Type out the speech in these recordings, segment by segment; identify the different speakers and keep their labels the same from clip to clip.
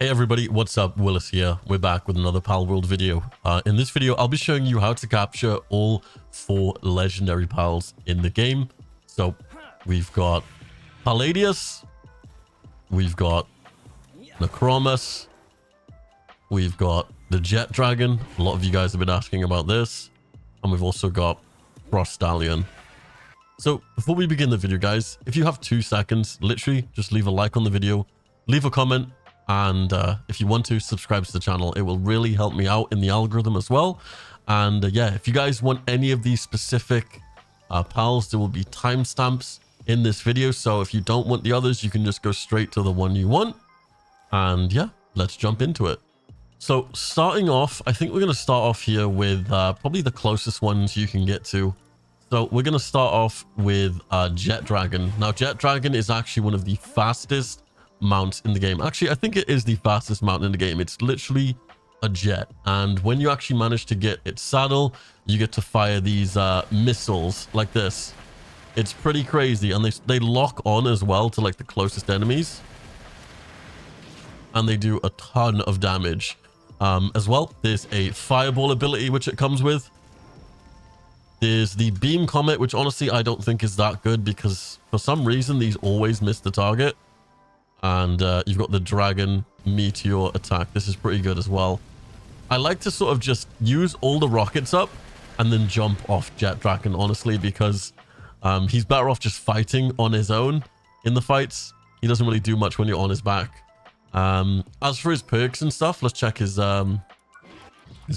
Speaker 1: Hey everybody, what's up? Willis here. We're back with another Palworld video. In this video, I'll be showing you how to capture all 4 legendary pals in the game. So we've got Paladius, we've got Necromus, we've got the Jetragon. A lot of you guys have been asking about this. And we've also got Frostallion. So before we begin the video, guys, if you have 2 seconds, literally just leave a like on the video, leave a comment, and if you want to subscribe to the channel. It will really help me out in the algorithm as well. And yeah, if you guys want any of these specific pals, there will be timestamps in this video. So if you don't want the others, you can just go straight to the one you want. And yeah, let's jump into it. So starting off, I think we're going to start off here with probably the closest ones you can get to. So we're going to start off with Jetragon. Now, Jetragon is actually one of the fastest mounts in the game. Actually, I think it is the fastest mount in the game. It's literally a jet. And when you actually manage to get its saddle, you get to fire these missiles like this. It's pretty crazy. And they lock on as well to like the closest enemies. And they do a ton of damage. As well, there's a fireball ability which it comes with. There's the beam comet, which honestly I don't think is that good because for some reason these always miss the target. And you've got the dragon meteor attack. This is pretty good as well. I like to sort of just use all the rockets up and then jump off Jetragon, honestly, because he's better off just fighting on his own in the fights. He doesn't really do much when you're on his back. As for his perks and stuff, let's check his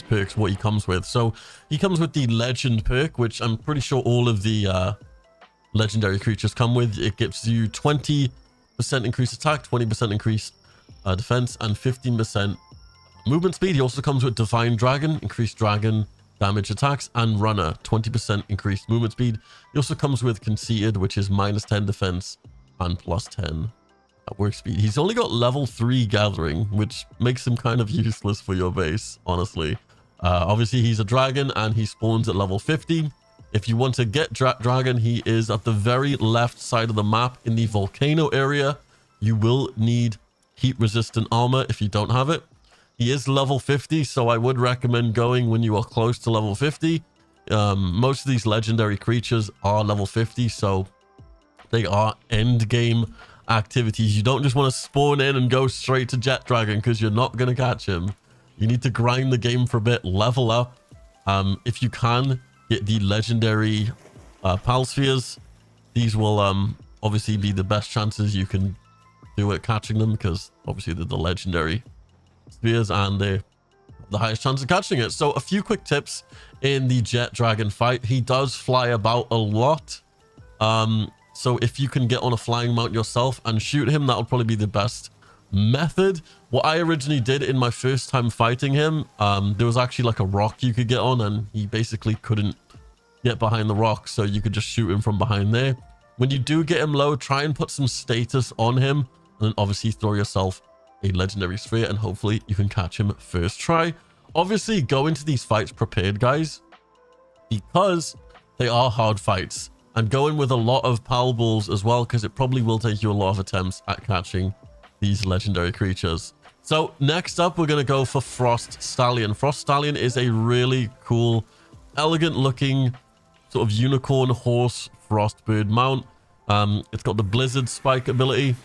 Speaker 1: perks, what he comes with. So he comes with the legend perk, which I'm pretty sure all of the legendary creatures come with. It gives you 20% increased attack, 20% increased defense, and 15% movement speed. He also comes with Divine Dragon, increased dragon damage attacks, and Runner, 20% increased movement speed. He also comes with Conceited, which is -10 defense and +10 work speed. He's only got level 3 gathering, which makes him kind of useless for your base, honestly. Obviously, he's a dragon and he spawns at level 50. If you want to get Dragon, he is at the very left side of the map in the volcano area. You will need heat-resistant armor if you don't have it. He is level 50, so I would recommend going when you are close to level 50. Most of these legendary creatures are level 50, so they are end-game activities. You don't just want to spawn in and go straight to Jetragon because you're not going to catch him. You need to grind the game for a bit, level up. If you can, get the legendary pal spheres. These will obviously be the best chances you can do at catching them because obviously they're the legendary spheres and they're the highest chance of catching it. So a few quick tips in the Jetragon fight. He does fly about a lot. So if you can get on a flying mount yourself and shoot him, that'll probably be the best method. What I originally did in my first time fighting him, there was actually like a rock you could get on and he basically couldn't get behind the rock, so you could just shoot him from behind there. When you do get him low, try and put some status on him and then obviously throw yourself a legendary sphere and hopefully you can catch him first try. Obviously go into these fights prepared, guys, because they are hard fights, and go in with a lot of pal balls as well because it probably will take you a lot of attempts at catching these legendary creatures. So next up, we're going to go for Frostallion. Frostallion is a really cool, elegant looking sort of unicorn horse frostbird mount. It's got the blizzard spike ability.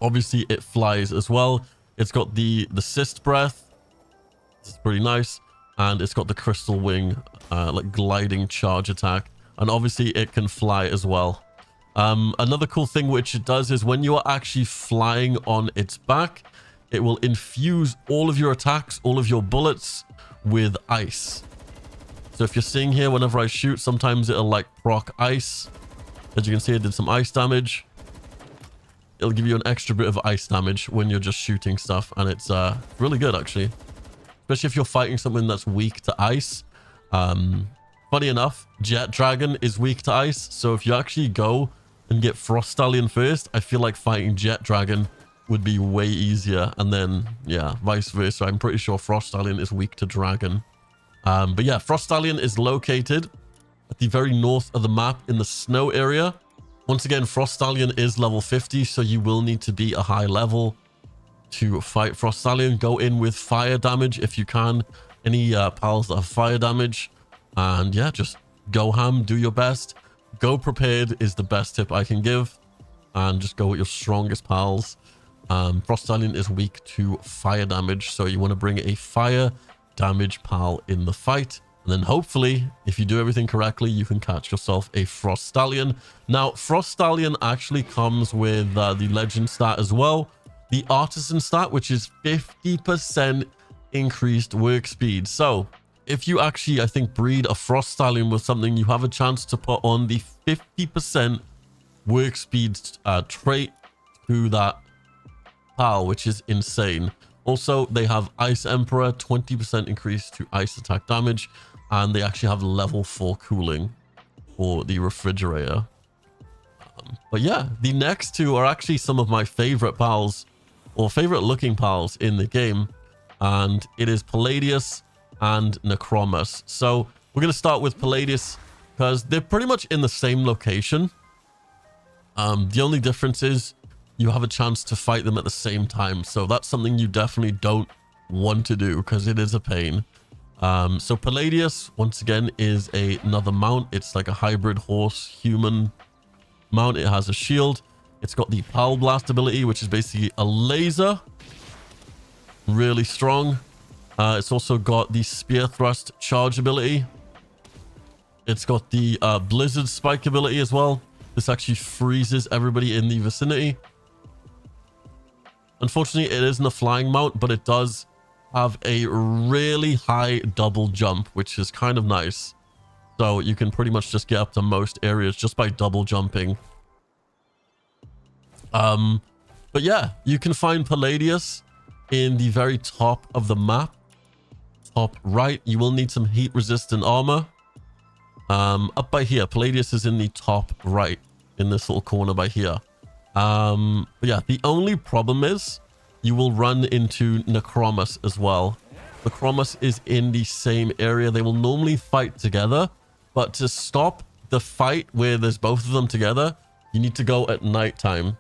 Speaker 1: Obviously it flies as well. It's got the cyst breath. It's pretty nice. And it's got the crystal wing, like gliding charge attack. And obviously it can fly as well. Another cool thing which it does is when you are actually flying on its back, it will infuse all of your attacks, all of your bullets with ice. So if you're seeing here, whenever I shoot, sometimes it'll like proc ice. As you can see, it did some ice damage. It'll give you an extra bit of ice damage when you're just shooting stuff. And it's really good, actually. Especially if you're fighting something that's weak to ice. Funny enough, Jetragon is weak to ice. So if you actually go and get Frostallion first, I feel like fighting Jetragon would be way easier. And then, yeah, vice versa. I'm pretty sure Frostallion is weak to dragon. But yeah, Frostallion is located at the very north of the map in the snow area. Once again, Frostallion is level 50, so you will need to be a high level to fight Frostallion. Go in with fire damage if you can. Any pals that have fire damage. And yeah, just go ham, do your best. Go prepared is the best tip I can give. And just go with your strongest pals. Frostallion is weak to fire damage, so you want to bring a fire damage pal in the fight. And then hopefully, if you do everything correctly, you can catch yourself a Frostallion. Now, Frostallion actually comes with the legend stat as well. The artisan stat, which is 50% increased work speed. So if you actually, I think, breed a Frostallion with something, you have a chance to put on the 50% work speed trait to that pal, which is insane. Also, they have Ice Emperor, 20% increase to ice attack damage. And they actually have level 4 cooling for the refrigerator. But yeah, the next two are actually some of my favorite pals, or favorite looking pals in the game. And it is Paladius and Necromus. So we're going to start with Paladius because they're pretty much in the same location. The only difference is you have a chance to fight them at the same time. So that's something you definitely don't want to do because it is a pain. So Paladius, once again, is another mount. It's like a hybrid horse-human mount. It has a shield. It's got the Pal Blast ability, which is basically a laser. Really strong. It's also got the Spear Thrust charge ability. It's got the Blizzard Spike ability as well. This actually freezes everybody in the vicinity. Unfortunately, it isn't a flying mount, but it does have a really high double jump, which is kind of nice. So you can pretty much just get up to most areas just by double jumping. But yeah, you can find Paladius in the very top of the map. Top right, you will need some heat resistant armor. Up by here, Paladius is in the top right, in this little corner by here. But yeah, the only problem is you will run into Necromus as well. Necromus is in the same area. They will normally fight together, but to stop the fight where there's both of them together, you need to go at nighttime.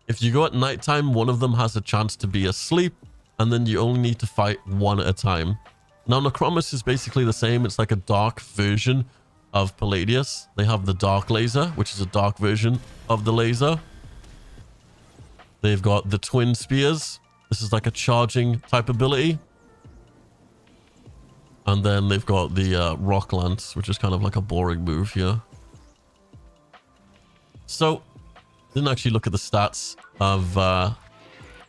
Speaker 1: If you go at nighttime, one of them has a chance to be asleep, and then you only need to fight one at a time. Now, Necromus is basically the same. It's like a dark version of Paladius. They have the dark laser, which is a dark version of the laser. They've got the twin spears. This is like a charging type ability. And then they've got the rock lance, which is kind of like a boring move here. So, didn't actually look at the stats of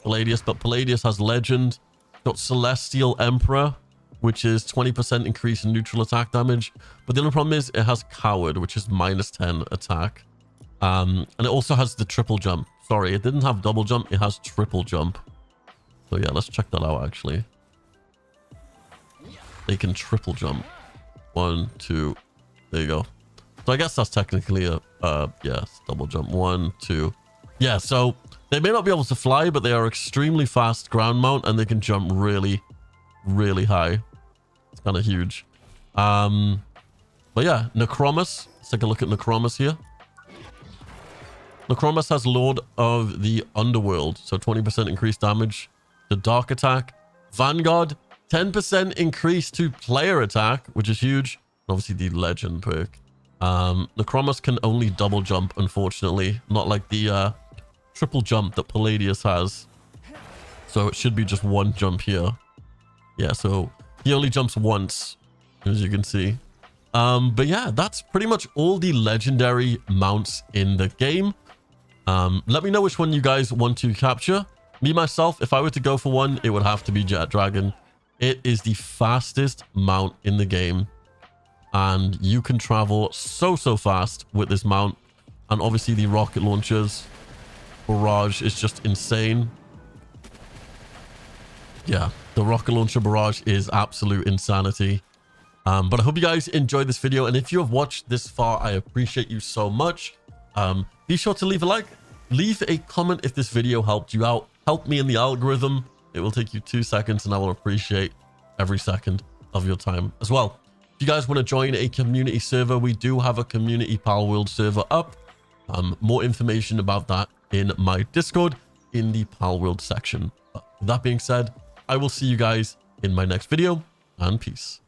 Speaker 1: Paladius, but Paladius has legend. Got Celestial Emperor, which is 20% increase in neutral attack damage. But the only problem is it has Coward, which is -10 attack. And it also has the triple jump. Sorry, it didn't have double jump. It has triple jump. So yeah, let's check that out, actually. They can triple jump. 1, 2. There you go. So I guess that's technically a, yeah, double jump. 1, 2. Yeah, so they may not be able to fly, but they are extremely fast ground mount, and they can jump really, really high. It's kind of huge. But yeah, Necromus. Let's take a look at Necromus here. Necromus has Lord of the Underworld, so 20% increased damage to dark attack. Vanguard, 10% increase to player attack, which is huge. And obviously the legend perk. Necromus can only double jump, unfortunately. Not like the triple jump that Paladius has. So it should be just one jump here. Yeah, so he only jumps once, as you can see. But yeah, that's pretty much all the legendary mounts in the game. Let me know which one you guys want to capture. Me, myself, if I were to go for one, it would have to be Jetragon. It is the fastest mount in the game. And you can travel so fast with this mount. And obviously the rocket launchers barrage is just insane. Yeah, the rocket launcher barrage is absolute insanity. But I hope you guys enjoyed this video. And if you have watched this far, I appreciate you so much. Be sure to leave a like. Leave a comment if this video helped you out. Help me in the algorithm. It will take you 2 seconds, and I will appreciate every second of your time as well. If you guys want to join a community server, we do have a community Palworld server up. More information about that in my Discord in the Palworld section. With that being said, I will see you guys in my next video, and peace.